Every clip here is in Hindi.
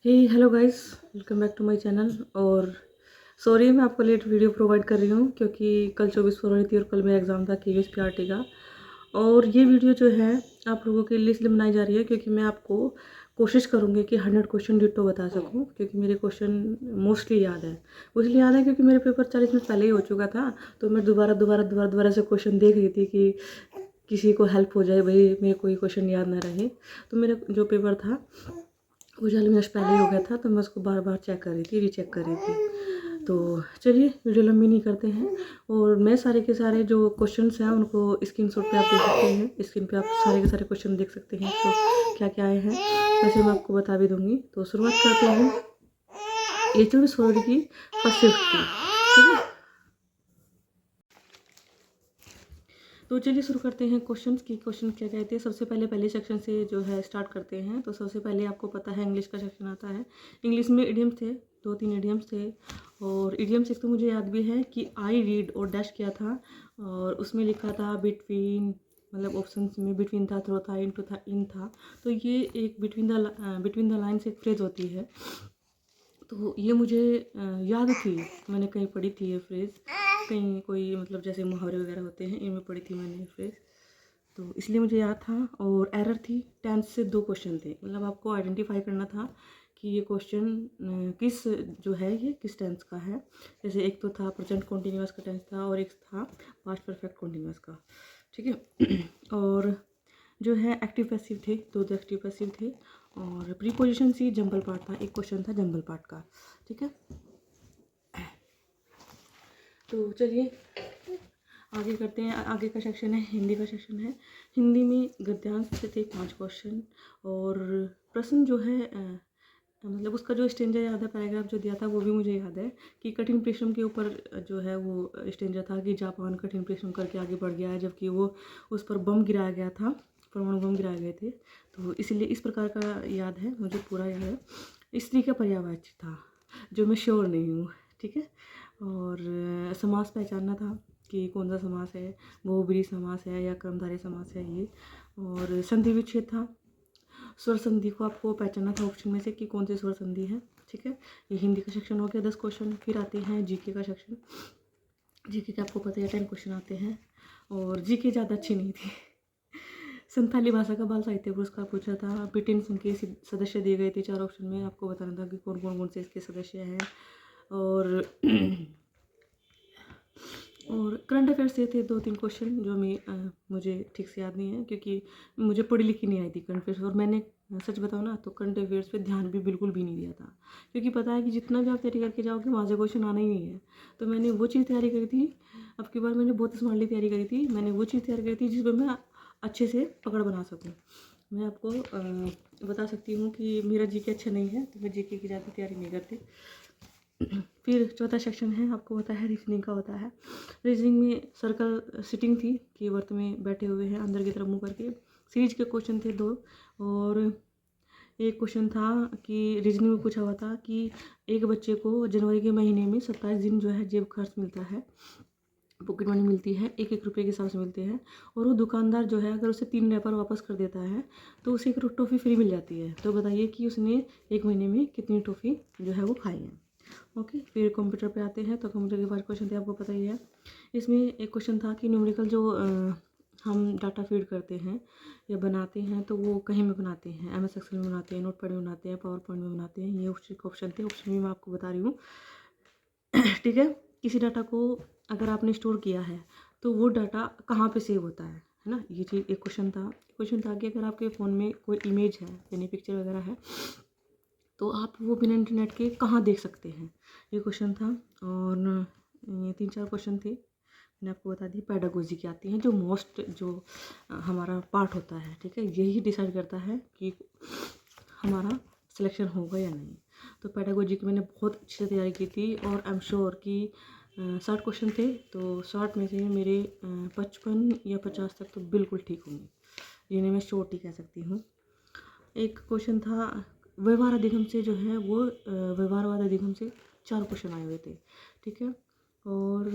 Hey hello guys, welcome back to my channel. और सॉरी मैं आपको लेट वीडियो प्रोवाइड कर रही हूँ क्योंकि कल 24 फरवरी थी और कल मेरा एग्ज़ाम था KVS PRT का। और ये वीडियो जो है आप लोगों के लिए इसलिए बनाई जा रही है क्योंकि मैं आपको कोशिश करूँगी कि 100 क्वेश्चन डिट्टो बता सकूँ, क्योंकि मेरे क्वेश्चन मोस्टली याद है। इसलिए याद है क्योंकि मेरे पेपर 40 मिनट पहले ही हो चुका था, तो मैं दोबारा से क्वेश्चन देख रही थी कि किसी को हेल्प हो जाए, भाई मेरे कोई क्वेश्चन याद ना रहे। तो मेरा जो पेपर था वो 40 मिनट पहले ही हो गया था, तो मैं उसको बार बार चेक कर रही थी, रीचेक कर रही थी। तो चलिए वीडियो लंबी नहीं करते हैं, और मैं सारे के सारे जो क्वेश्चंस हैं उनको स्क्रीनशॉट पे आप देख सकते हैं। स्क्रीन पे आप सारे के सारे क्वेश्चन देख सकते हैं तो क्या क्या आए हैं, वैसे मैं आपको बता भी दूंगी। तो शुरुआत करते हैं। ये 24 फरवरी की फर्स्ट शिफ्ट थी, ठीक है। तो चलिए शुरू करते हैं क्वेश्चंस की। क्वेश्चन क्या कहते हैं, सबसे पहले सेक्शन से जो है स्टार्ट करते हैं। तो सबसे पहले आपको पता है इंग्लिश का सेक्शन आता है। इंग्लिश में इडियम्स थे, 2-3 इडियम्स थे। और इडियम्स एक तो मुझे याद भी है कि आई रीड और डैश किया था, और उसमें लिखा था बिटवीन, मतलब ऑप्शन में बिटवीन था, थ्रो था, इनटू था, इन था। तो ये एक बिटवीन द लाइन्स एक फ्रेज होती है। तो ये मुझे याद थी, मैंने कहीं पढ़ी थी ये फ्रेज़, कहीं कोई मतलब जैसे मुहावरे वगैरह होते हैं इनमें पढ़ी थी मैंने ये फ्रेज़, तो इसलिए मुझे याद था। और एरर थी, टेंस से 2 क्वेश्चन थे, मतलब आपको आइडेंटिफाई करना था कि ये क्वेश्चन किस जो है ये किस टेंस का है। जैसे एक तो था प्रेजेंट कॉन्टिन्यूअस का टेंस था, और एक था पास्ट परफेक्ट कॉन्टिन्यूअस का, ठीक है। और जो है एक्टिव पैसिव थे, दो एक्टिव पैसिव थे। और प्रीपोजिशन सी जंबल पार्ट था, एक क्वेश्चन था जंबल पार्ट का, ठीक है। तो चलिए आगे करते हैं। आगे का सेक्शन है हिंदी का सेक्शन है। हिंदी में गद्यांश से थे 5 क्वेश्चन। और प्रश्न जो है मतलब उसका जो स्टेंजर याद है, पैराग्राफ जो दिया था वो भी मुझे याद है कि कठिन परिश्रम के ऊपर जो है वो स्टेंजर था कि जापान कठिन परिश्रम करके आगे बढ़ गया है, जबकि वो उस पर बम गिराया गया था, परमाणु बम गिराए गए थे। तो इसलिए इस प्रकार का याद है, मुझे पूरा याद है। स्त्री का पर्यायवाची था, जो मैं श्योर नहीं हूँ, ठीक है। और समास पहचानना था कि कौन सा समास है, बहुब्रीहि समास है या कर्मधारय समास है ये। और संधि विच्छेद था। स्वर संधि को आपको पहचानना था ऑप्शन में से कि कौन सी स्वर संधि है, ठीक है। ये हिंदी का सेक्शन हो गया, 10 क्वेश्चन। फिर आते हैं जीके का सेक्शन। जीके के आपको पता है 10 क्वेश्चन आते हैं, और जीके ज़्यादा अच्छी नहीं थी। संथाली भाषा का बाल साहित्य पुरस्कार पूछा था। ब्रिटेन संघ के सदस्य दिए गए थे 4 ऑप्शन में, आपको बताना था कि कौन से इसके सदस्य हैं। और और करंट अफेयर से थे 2-3 क्वेश्चन, जो मुझे ठीक से याद नहीं है क्योंकि मुझे पढ़ी लिखी नहीं आई थी करंट अफेयर्स। और मैंने सच बताऊँ ना तो करंट अफेयर्स पे ध्यान भी बिल्कुल भी नहीं दिया था, क्योंकि पता है कि जितना भी आप तैयारी करके जाओगे वहाँ से क्वेश्चन आना ही नहीं है। तो मैंने वो चीज़ तैयारी करी थी, अब की बार मैंने बहुत स्मार्टली तैयारी करी थी। मैंने वो चीज़ तैयारी करी थी जिसमें मैं अच्छे से पकड़ बना सकूँ। मैं आपको बता सकती हूँ कि मेरा जीके अच्छा नहीं है, तो मैं जीके की ज़्यादा तैयारी नहीं करती। फिर चौथा सेक्शन है, आपको पता है रीजनिंग का होता है। रीजनिंग में सर्कल सिटिंग थी कि वर्त में बैठे हुए हैं अंदर की तरफ मुँह करके। सीरीज के क्वेश्चन थे 2। और एक क्वेश्चन था कि रीजनिंग में पूछा हुआ था कि एक बच्चे को जनवरी के महीने में 27 दिन जो है जेब खर्च मिलता है, पॉकेट मनी मिलती है, 1-1 रुपये के हिसाब से मिलते हैं। और वो दुकानदार जो है अगर उसे 3 रैपर वापस कर देता है तो उसे 1 टॉफ़ी फ्री मिल जाती है। तो बताइए कि उसने 1 महीने में कितनी टॉफ़ी जो है वो खाई है। ओके, फिर कंप्यूटर पे आते हैं। तो कंप्यूटर के 5 क्वेश्चन थे, आपको पता ही है। इसमें एक क्वेश्चन था कि न्यूमेरिकल जो हम डाटा फीड करते हैं या बनाते हैं तो वो कहीं में बनाते हैं, MS एक्सेल में बनाते हैं, नोटपैड में बनाते हैं, पावर पॉइंट में बनाते हैं। ये ऑप्शन थे, ऑप्शन भी मैं आपको बता रही हूँ। ठीक है। किसी डाटा को अगर आपने स्टोर किया है तो वो डाटा कहाँ पे सेव होता है ना, ये चीज़ एक क्वेश्चन था। क्वेश्चन था कि अगर आपके फ़ोन में कोई इमेज है यानी पिक्चर वगैरह है तो आप वो बिना इंटरनेट के कहाँ देख सकते हैं, ये क्वेश्चन था। और ये 3-4 क्वेश्चन थे, मैंने आपको बता दी। पैडागोजी की आती हैं, जो मोस्ट जो हमारा पार्ट होता है, ठीक है, यही डिसाइड करता है कि हमारा सिलेक्शन होगा या नहीं। तो पैडागोजी की मैंने बहुत अच्छे से तैयारी की थी, और आई एम श्योर कि 60 क्वेश्चन थे, तो 60 में से मेरे 55 या 50 तक तो बिल्कुल ठीक होंगे, जिन्हें मैं श्योरिटी कह सकती हूँ। एक क्वेश्चन था व्यवहार अधिगम से, जो है वो व्यवहारवाद अधिगम से 4 क्वेश्चन आए हुए थे, ठीक है। और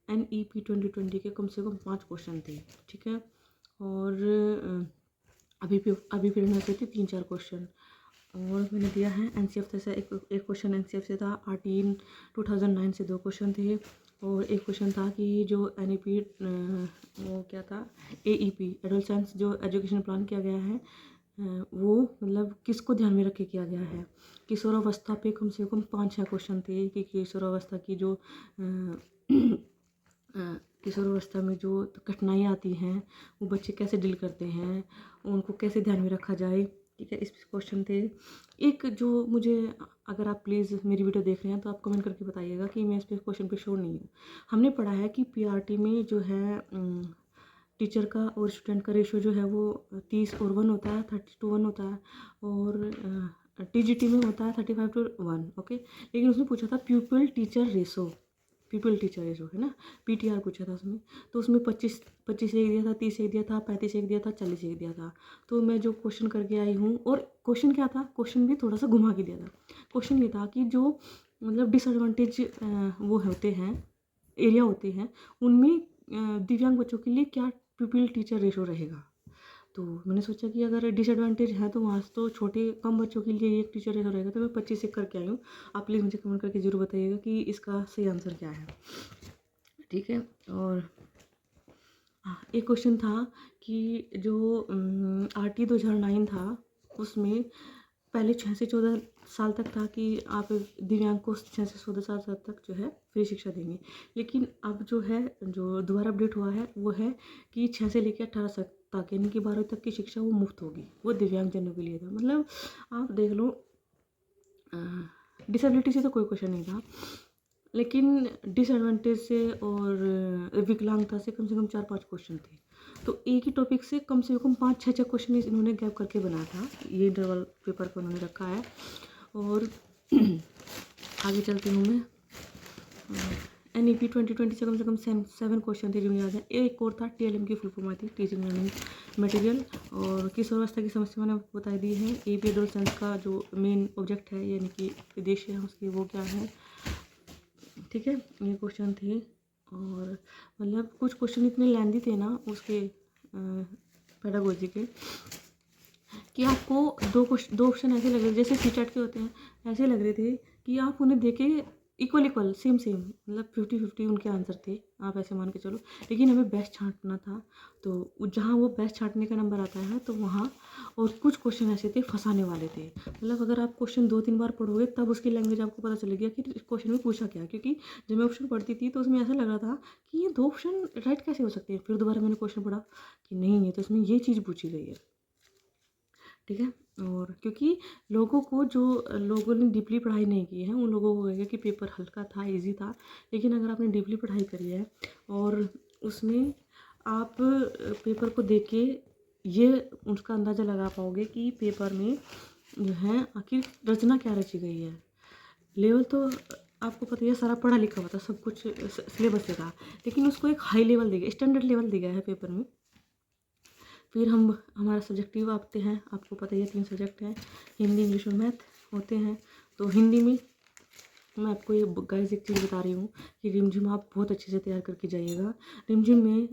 NEP 2020 के कम से कम 5 क्वेश्चन थे, ठीक है। और अभिप्रेरणा से थे 3-4 क्वेश्चन। और मैंने दिया है एनसीएफ से एक क्वेश्चन एनसीएफ से था। आरटीन 2009 से 2 क्वेश्चन थे। और एक क्वेश्चन था कि जो एनईपी वो क्या था, एईपी एडोलसेंस जो एजुकेशन प्लान किया गया है वो मतलब किसको ध्यान में रख के किया गया है। किशोरावस्था पे कम से कम 5-6 क्वेश्चन थे कि किशोरावस्था की जो किशोरावस्था में जो कठिनाइयाँ आती हैं वो बच्चे कैसे डील करते हैं, उनको कैसे ध्यान में रखा जाए। ठीक है, इस क्वेश्चन थे। एक जो मुझे, अगर आप प्लीज़ मेरी वीडियो देख रहे हैं तो आप कमेंट करके बताइएगा कि मैं इस पे क्वेश्चन पे श्योर नहीं हूँ। हमने पढ़ा है कि पीआरटी में जो है टीचर का और स्टूडेंट का रेशो जो है वो 30:1 होता है, 30:1 होता है। और टीजीटी में होता है 35:1। ओके, लेकिन उसने पूछा था प्यूपिल टीचर रेशो है ना, पीटीआर पूछा था उसमें। तो उसमें 25 एक दिया था, 30 एक दिया था, 35 एक दिया था, 40 एक दिया था। तो मैं जो क्वेश्चन करके आई हूँ, और क्वेश्चन क्या था, क्वेश्चन भी थोड़ा सा घुमा के दिया था। क्वेश्चन ये था कि जो मतलब डिसएडवांटेज वो होते हैं, एरिया होते हैं, उनमें दिव्यांग बच्चों के लिए क्या प्यूपिल टीचर रेशो रहेगा। तो मैंने सोचा कि अगर डिसएडवांटेज है तो वहाँ से तो छोटे कम बच्चों के लिए एक टीचर रेशो रहेगा। तो मैं 25 एक करके आई हूँ। आप प्लीज़ मुझे कमेंट करके ज़रूर बताइएगा कि इसका सही आंसर क्या है। ठीक है। और एक क्वेश्चन था कि जो आरटी 2009 था उसमें पहले 6 से 14 साल तक था कि आप दिव्यांग को 6 से 14 साल तक जो है फ्री शिक्षा देंगे। लेकिन अब जो है, जो दोबारा अपडेट हुआ है वो है कि 6 से लेकर 18 तक यानी कि 12वीं तक की शिक्षा वो मुफ्त होगी। वो दिव्यांग जनों के लिए था। मतलब आप देख लो, डिसेबिलिटी से तो कोई क्वेश्चन नहीं था, लेकिन डिसएडवांटेज से और विकलांगता से कम 4-5 क्वेश्चन थे। तो एक ही टॉपिक से कम 5-6 क्वेश्चन इन्होंने गैप करके बनाया था। ये इंटरवल पेपर को उन्होंने रखा है। और आगे चलती हूँ मैं। एनईपी 2020 से कम 7 क्वेश्चन थे जो मुझे याद है। एक और था टीएलएम की फुल फॉर्म आई थी, टीचिंग लर्निंग मटेरियल। और किशोरावस्था की समस्या मैंने बता दी है। एपी एडोलसेंस का जो मेन ऑब्जेक्ट है यानी कि उद्देश्य है उसकी, वो क्या है। ठीक है, ये क्वेश्चन थे। और मतलब कुछ क्वेश्चन इतने लेंदी थे ना उसके पेडागोजी के, कि आपको दो ऑप्शन ऐसे लग रहे थे जैसे सीटेट के होते हैं, ऐसे लग रहे थे कि आप उन्हें देखे इक्वल सेम मतलब 50-50 उनके आंसर थे, आप ऐसे मान के चलो। लेकिन हमें बेस्ट छांटना था, तो जहाँ वो बेस्ट छांटने का नंबर आता है तो वहाँ, और कुछ क्वेश्चन ऐसे थे फंसाने वाले थे। मतलब अगर आप क्वेश्चन 2-3 बार पढ़ोगे तब उसकी लैंग्वेज आपको पता चलेगी कि इस क्वेश्चन में पूछा क्या। क्योंकि जब मैं ऑप्शन पढ़ती थी तो उसमें ऐसा लग रहा था कि ये 2 ऑप्शन राइट कैसे हो सकते हैं। फिर दोबारा मैंने क्वेश्चन पढ़ा कि नहीं, ये तो इसमें ये चीज़ पूछी गई है। ठीक है। और क्योंकि लोगों ने डीपली पढ़ाई नहीं की है, उन लोगों को लगेगा कि पेपर हल्का था, इजी था। लेकिन अगर आपने डीपली पढ़ाई करी है और उसमें आप पेपर को देख के ये उसका अंदाज़ा लगा पाओगे कि पेपर में जो है आखिर रचना क्या रची गई है। लेवल तो आपको पता ही है, सारा पढ़ा लिखा हुआ था, सब कुछ सिलेबस से था, लेकिन उसको एक हाई लेवल दिया, स्टैंडर्ड लेवल दिया है पेपर में। फिर हमारा सब्जेक्टिव आते हैं, आपको पता ही है 3 सब्जेक्ट हैं, हिंदी, इंग्लिश और मैथ होते हैं। तो हिंदी में मैं आपको ये गाइस एक चीज़ बता रही हूँ कि रिमझिम आप बहुत अच्छे से तैयार करके जाइएगा। रिमझिम में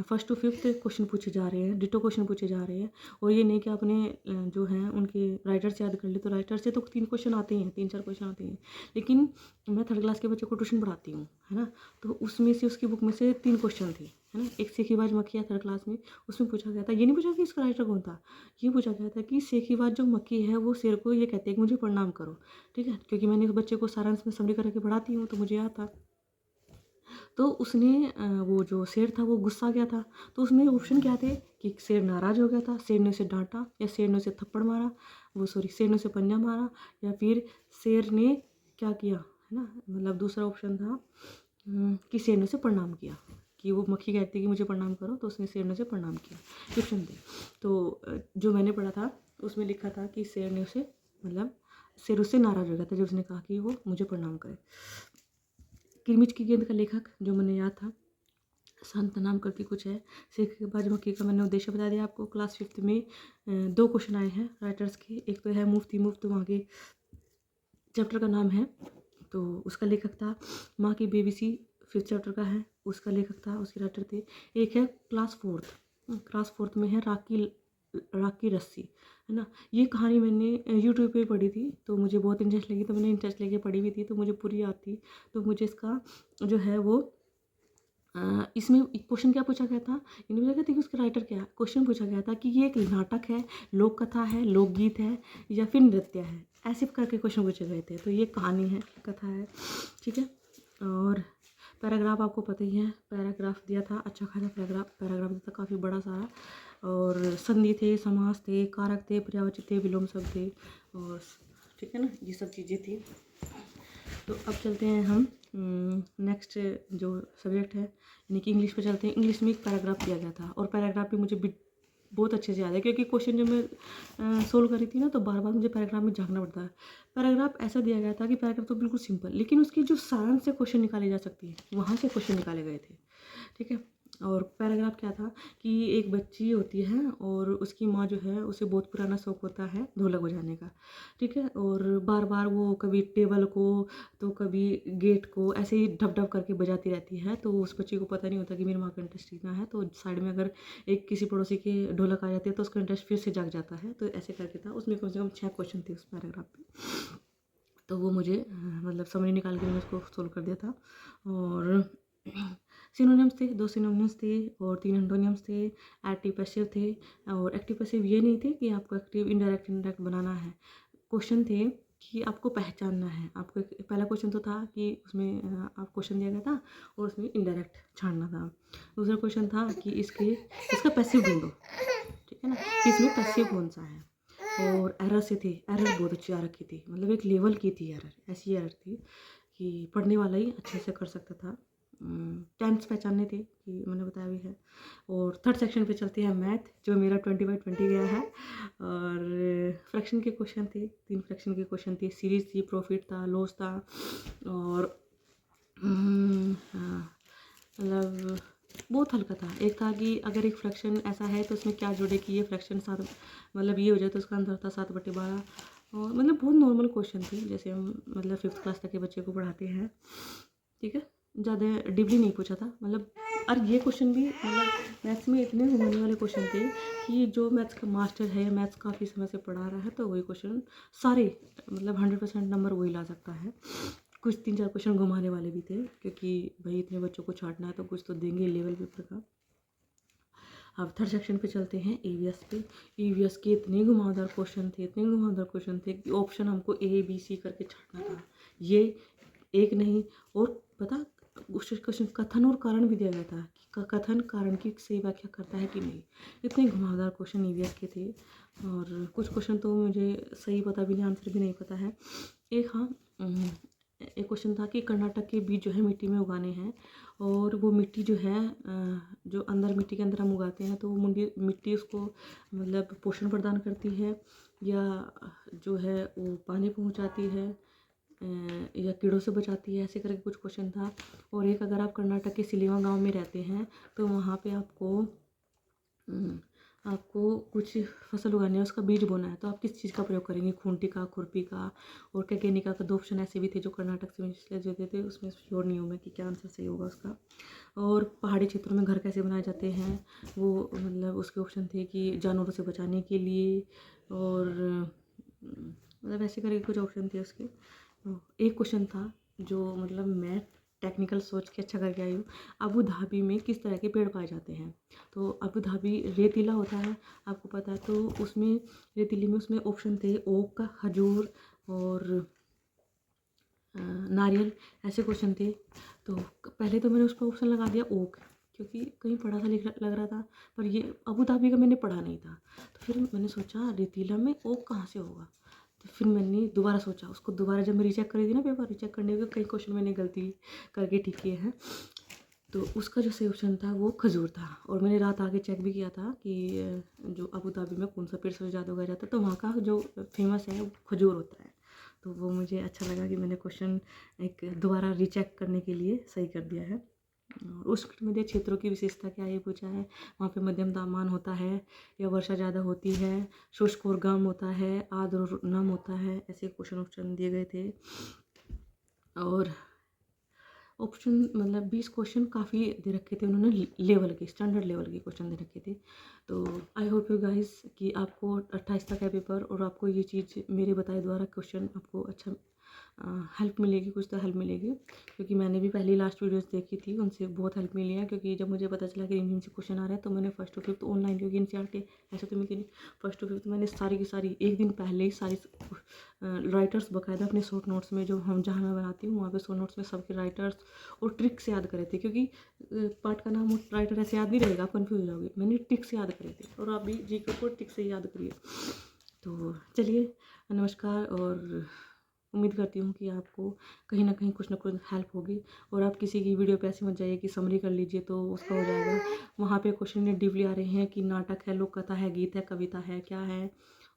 1st to 5th क्वेश्चन पूछे जा रहे हैं, डिटो क्वेश्चन पूछे जा रहे हैं। और ये नहीं कि आपने जो है उनके राइटर से याद कर ले, तो राइटर से तो 3 क्वेश्चन आते हैं, 3-4 क्वेश्चन आते हैं। लेकिन मैं 3rd क्लास के बच्चों को ट्यूशन पढ़ाती हूँ, है ना। तो उसमें से उसकी बुक में से 3 क्वेश्चन थे, है ना। एक सेखीबाज मक्खी है 3rd क्लास में, उसमें पूछा गया था, ये नहीं पूछा कि इसका राइटर कौन था, ये पूछा गया था कि सेखीबाज जो मक्खी है वो शेर को ये कहती है कि मुझे प्रणाम करो। ठीक है, क्योंकि मैंने उस बच्चे को सारांश में समरी करके पढ़ाती हूँ तो मुझे याद था। तो उसने वो जो शेर था वो गुस्सा गया था। तो उसमें ऑप्शन क्या थे कि शेर नाराज़ हो गया था, शेर ने उसे डांटा, या शेर ने उसे थप्पड़ मारा, शेर ने उसे पंजा मारा, या फिर शेर ने क्या किया, है ना। मतलब दूसरा ऑप्शन था कि शेर ने उसे प्रणाम किया, कि वो मक्खी कहती कि मुझे प्रणाम करो, तो उसने शेर ने उसे प्रणाम किया। ऑप्शन थे। तो जो मैंने पढ़ा था उसमें लिखा था कि शेर ने उसे, मतलब शेर उससे नाराज़ हो गया था जब उसने कहा कि वो मुझे प्रणाम करे। किरमिच की गेंद का लेखक जो मैंने याद था, संत नाम करके कुछ है। सेखीबाज मक्खी का मैंने उद्देश्य बता दिया आपको। क्लास 5th में 2 क्वेश्चन आए हैं राइटर्स के। एक तो है मुफ्ती मुफ्त, वहाँ के चैप्टर का नाम है, तो उसका लेखक था। माँ की बेबीसी 5th चैप्टर का है, उसका लेखक था, उसके राइटर थे। एक है क्लास 4th में है राख की रस्सी, है ना। ये कहानी मैंने यूट्यूब पे पढ़ी थी, तो मुझे बहुत इंटरेस्ट लगी, तो मैंने इंटरेस्ट लेके पढ़ी भी थी, तो मुझे पूरी याद थी। तो मुझे इसका जो है वो इसमें एक क्वेश्चन क्या पूछा गया था, इन्होंने पूछा गया था कि उसका राइटर क्या है। क्वेश्चन पूछा गया था कि ये एक नाटक है, लोक कथा है, लोकगीत है या फिर नृत्य है, ऐसे करके क्वेश्चन पूछे गए थे। तो ये कहानी है, कथा है, ठीक है। और पैराग्राफ आपको पता ही है, पैराग्राफ दिया था, अच्छा खासा पैराग्राफ पैराग्राफ दिया था, काफ़ी बड़ा सारा। और संधि थे, समास थे, कारक थे, पर्यायवाची थे, विलोम शब्द थे, और ठीक है ना, ये सब चीज़ें थी। तो अब चलते हैं हम नेक्स्ट जो सब्जेक्ट है, यानी कि इंग्लिश पे चलते हैं। इंग्लिश में एक पैराग्राफ दिया गया था, और पैराग्राफ भी मुझे बहुत अच्छे से याद है, क्योंकि क्वेश्चन जब मैं सोल्व करी थी ना, तो बार बार मुझे पैराग्राफ में झांकना पड़ता है। पैराग्राफ ऐसा दिया गया था कि पैराग्राफ तो बिल्कुल सिंपल, लेकिन उसकी जो सारांश से क्वेश्चन निकाले जा सकती है, वहाँ से क्वेश्चन निकाले गए थे, ठीक है। और पैराग्राफ क्या था कि एक बच्ची होती है और उसकी माँ जो है, उसे बहुत पुराना शौक होता है ढोलक बजाने का, ठीक है। और बार बार वो कभी टेबल को तो कभी गेट को ऐसे ही ढप ढप करके बजाती रहती है। तो उस बच्ची को पता नहीं होता कि मेरी माँ का इंटरेस्ट कितना है। तो साइड में अगर एक किसी पड़ोसी के ढोलक आ जाती है तो उसका इंटरेस्ट फिर से जाग जाता है। तो ऐसे करके था, उसमें कम से कम 6 क्वेश्चन थे उस पैराग्राफ पे। तो वो मुझे मतलब समरी निकाल के मैंने उसको सोल्व कर दिया था। और सिनोनिम्स थे, 2 सिनोनिम्स थे और 3 एंटोनिम्स थे। एक्टिव पैसिव थे, और एक्टिव पैसिव ये नहीं थे कि आपको एक्टिव इनडायरेक्ट इंडायरेक्ट बनाना है। क्वेश्चन थे कि आपको पहचानना है। आपको पहला क्वेश्चन तो था कि उसमें आप क्वेश्चन दिया गया था और उसमें इनडायरेक्ट छानना था। दूसरा क्वेश्चन था कि इसका पैसिव ढूंढो, ठीक है ना, कि इसमें पैसिव कौन सा है। और एरर से थे, एरर बहुत अच्छी आ रखी थी, मतलब एक लेवल की थी एरर, ऐसी एरर थी कि पढ़ने वाला ही अच्छे से कर सकता था। टेंस पहचानने थे कि मैंने बताया भी है। और थर्ड सेक्शन पे चलते हैं मैथ, जो मेरा 20/20 गया है। और फ्रैक्शन के क्वेश्चन थे, 3 फ्रैक्शन के क्वेश्चन थे, सीरीज थी, प्रॉफिट था, लॉस था। और मतलब बहुत हल्का था। एक था कि अगर एक फ्रैक्शन ऐसा है तो उसमें क्या जोड़े कि ये फ्रैक्शन 7, मतलब ये हो जाए तो उसका आंसर था 7/12। और मतलब बहुत नॉर्मल क्वेश्चन थे, जैसे हम मतलब 5th क्लास तक के बच्चे को पढ़ाते हैं, ठीक है। ज़्यादा डीपली नहीं पूछा था, मतलब। और ये क्वेश्चन भी मतलब मैथ्स में इतने घुमाने वाले क्वेश्चन थे कि जो मैथ्स का मास्टर है, मैथ्स काफ़ी समय से पढ़ा रहा है, तो वही क्वेश्चन सारे मतलब 100% नंबर वही ला सकता है। कुछ 3-4 क्वेश्चन घुमाने वाले भी थे, क्योंकि भाई इतने बच्चों को छांटना है तो कुछ तो देंगे लेवल पेपर का। अब थर्ड सेक्शन पे चलते हैं, ईवीएस पे। ईवीएस के इतने घुमावदार क्वेश्चन थे, इतने घुमावदार क्वेश्चन थे कि ऑप्शन हमको A B C करके छांटना था। ये एक नहीं, और पता उस क्वेश्चन कथन और कारण भी दिया गया था कि कथन कारण की सही व्याख्या करता है कि नहीं। इतने घुमावदार क्वेश्चन ईवीएस के थे। और कुछ क्वेश्चन तो मुझे सही पता भी नहीं, आंसर भी नहीं पता है। एक हाँ एक क्वेश्चन था कि कर्नाटक के बीज जो है मिट्टी में उगाने हैं, और वो मिट्टी जो है जो अंदर मिट्टी के अंदर हम उगाते हैं, तो वो मिट्टी उसको मतलब पोषण प्रदान करती है, या जो है वो पानी पहुंचाती है, या कीड़ों से बचाती है, ऐसे करके कुछ क्वेश्चन था। और एक, अगर आप कर्नाटक के सिलीवा गांव में रहते हैं तो वहाँ पे आपको कुछ फसल उगानी है, उसका बीज बोना है, तो आप किस चीज़ का प्रयोग करेंगे, खूंटी का, खुरपी का और कैकेनिका का। 2 ऑप्शन ऐसे भी थे जो कर्नाटक से पिछले जो थे, उसमें श्योर नहीं हूँ मैं कि क्या आंसर सही होगा उसका। और पहाड़ी क्षेत्रों में घर कैसे बनाए जाते हैं, वो मतलब उसके ऑप्शन थे कि जानवरों से बचाने के लिए, और मतलब ऐसे करके कुछ ऑप्शन थे उसके। एक क्वेश्चन था जो मतलब मैं टेक्निकल सोच के अच्छा करके आई हूँ, अबू धाबी में किस तरह के पेड़ पाए जाते हैं। तो अबू धाबी रेतीला होता है, आपको पता है। तो उसमें रेतीली में उसमें ऑप्शन थे ओक, खजूर और नारियल, ऐसे क्वेश्चन थे। तो पहले तो मैंने उस पर ऑप्शन लगा दिया ओक, क्योंकि कहीं पढ़ा था लग रहा था, पर ये अबू धाबी का मैंने पढ़ा नहीं था। तो फिर मैंने सोचा रेतीला में ओक कहाँ से होगा। तो फिर मैंने दोबारा सोचा, उसको दोबारा जब मैं रीचेक करी थी ना, पेपर रीचेक करने के कई क्वेश्चन मैंने गलती करके ठीक किए हैं। तो उसका जो सही ऑप्शन था वो खजूर था। और मैंने रात आके चेक भी किया था कि जो अबू धाबी में कौन सा पेड़ सबसे ज़्यादा उगाया जाता है, तो वहाँ का जो फेमस है वो खजूर होता है। तो वो मुझे अच्छा लगा कि मैंने क्वेश्चन एक दोबारा रीचेक करने के लिए सही कर दिया है। और उष्णकटिबंधीय क्षेत्रों की विशेषता क्या है, ये पूछा है। वहाँ पे मध्यम तापमान होता है, या वर्षा ज़्यादा होती है, शुष्क और गर्म होता है, आर्द्र और नम होता है, ऐसे क्वेश्चन ऑप्शन दिए गए थे। और ऑप्शन मतलब 20 क्वेश्चन काफ़ी दे रखे थे उन्होंने, लेवल के स्टैंडर्ड लेवल के क्वेश्चन दे रखे थे। तो आई होप यू गाइस कि आपको 28 तक है पेपर और आपको ये चीज़ मेरे बताए द्वारा क्वेश्चन आपको अच्छा हेल्प मिलेगी, कुछ तो हेल्प मिलेगी, क्योंकि मैंने भी पहली लास्ट वीडियोस देखी थी, उनसे बहुत हेल्प मिली है। क्योंकि जब मुझे पता चला कि इंडियन से क्वेश्चन आ रहा है तो मैंने फर्स्ट टू फिफ्थ ऑनलाइन, क्योंकि एनसीईआरटी ऐसे तो मैं फर्स्ट टू फिफ्थ मैंने सारी की सारी एक दिन पहले ही सारी राइटर्स बकायदा अपने शॉर्ट नोट्स में, जो हम जहाँ मैं बनाती हूँ वहाँ पे शॉर्ट नोट्स में सबके राइटर्स और ट्रिक्स याद करे थे। क्योंकि पार्ट का नाम राइटर ऐसे याद नहीं रहेगा, आप कन्फ्यूज हो जाओगे। मैंने ट्रिक्स याद करे थे और आप भी जीके को ट्रिक्स से याद करिए। तो चलिए, नमस्कार, और उम्मीद करती हूँ कि आपको कहीं ना कहीं कुछ ना कुछ हेल्प होगी। और आप किसी की वीडियो पे ऐसे मत जाइए कि समरी कर लीजिए तो उसका हो जाएगा। वहाँ पे क्वेश्चन ने डीपली आ रहे हैं कि नाटक है, लोक कथा है, गीत है, कविता है, क्या है,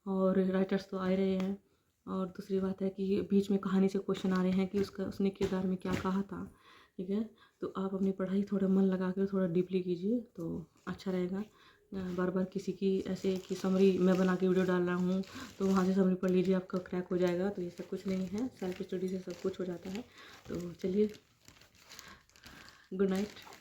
और राइटर्स तो आ ही रहे हैं। और दूसरी बात है कि बीच में कहानी से क्वेश्चन आ रहे हैं कि उसने किरदार में क्या कहा था। ठीक है, तो आप अपनी पढ़ाई थोड़ा मन लगा कर थोड़ा डीपली कीजिए तो अच्छा रहेगा। बार बार किसी की ऐसे कि समरी मैं बना के वीडियो डाल रहा हूँ तो वहाँ से समरी पढ़ लीजिए, आपका क्रैक हो जाएगा। तो ये सब कुछ नहीं है, सेल्फ स्टडी से सब कुछ हो जाता है। तो चलिए, गुड नाइट।